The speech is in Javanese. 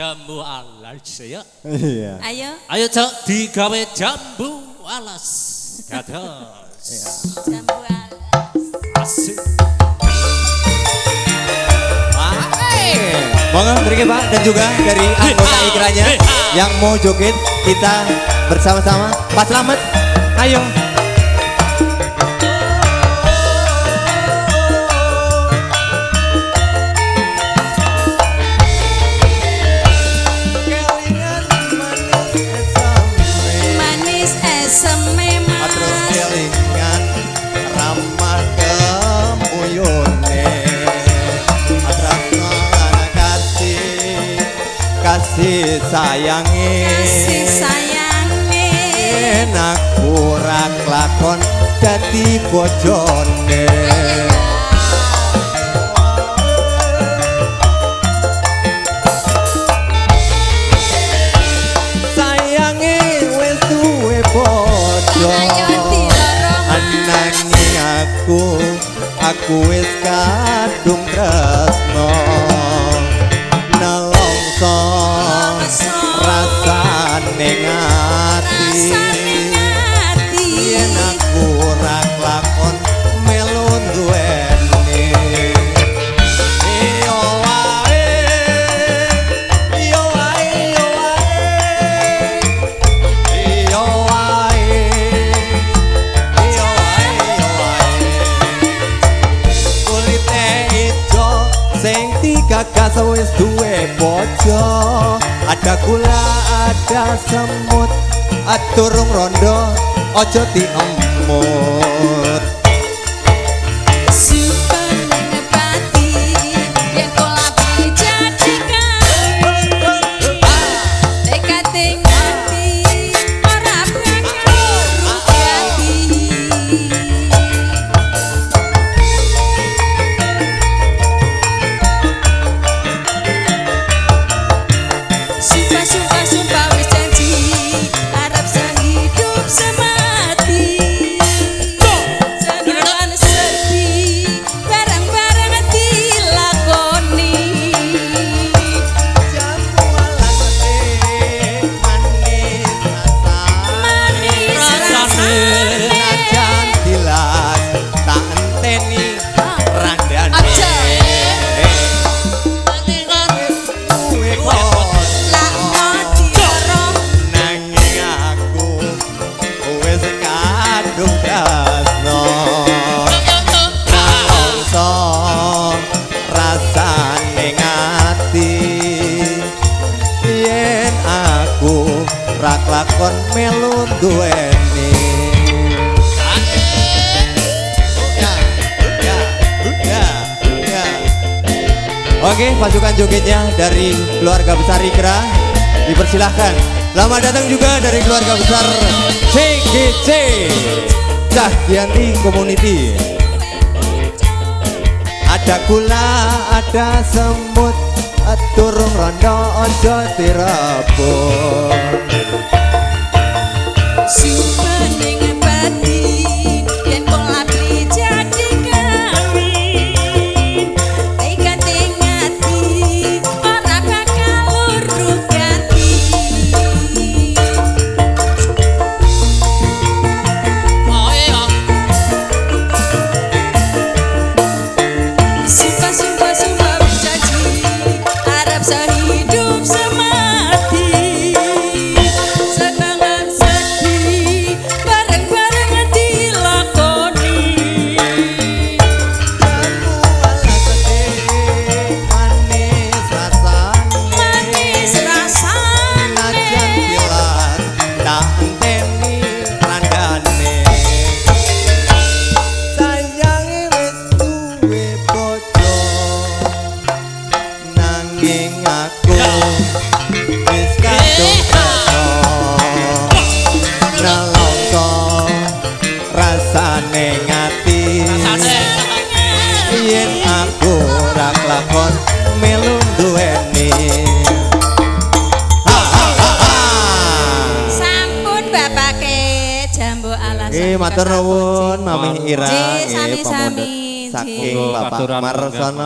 Jambu alas ya. Iya. Ayo. Ayo cok digawe jambu alas. Dados. Jambu alas. Asik. Monggo mriki Pak dan juga dari anggota ikranya yang mau joget kita bersama-sama. Pak Slamet, ayo. Manis esem memang. Terus kelingan ramah kemuyune. Kasih sayangi, Kasih sayangi. aku rak lakon dadi bojone. Sayangi wis duwe bojo, ananging aku wis kadung tresno. Nelongso rasane ngati, yen aku ora lakon melu duweni. Yo wae, yo wae, yo wae, yo wae, yo wae, yo wae. Kulite ijo sing digagas wis duwe bojo. Ada gula, ada semut, aturung rondo, ojo diemut. Simpan nepati yang kolapi jadikan. Tekate ngati ora bakal rugi. Sumpah wis janji harap sehidup semati. Senang sedih bareng-bareng dilakoni. Jambu alas manis Manis rasane. najan dilas tak enteni randane. Aja. Duwe Lak mati orang nanging aku wis kadung tresno. Nelongso rasane ngati, yen aku ra lakon melu duweni. Oke, pasukan jogetnya dari keluarga besar Ikra dipersilahkan. Selamat datang juga dari keluarga besar CGC Cahyanti Community. Ada gula, ada semut, turung rondo ojo direbut. simpen ning pati yen kolapi jadi kawin. Tekate ngati ora bakal lurug ganti. Sumpah wis janji harap sehidup semati. Senang sedih bareng-bareng dilakoni. Jambu alas manis rasane, Manis rasane. najan dilas tak enteni randane. Sayangi wis duwe bojo, nanging aku wis kadung tresno. Nelongso rasane ngati, yen aku ora lakon melu duweni. Sampun bapake jambu alas. Matur nuwun Mami Ira, Ji, nggih, sami-sami, pamundhut Ji. saking Monggo, Bapak katuran Marsono.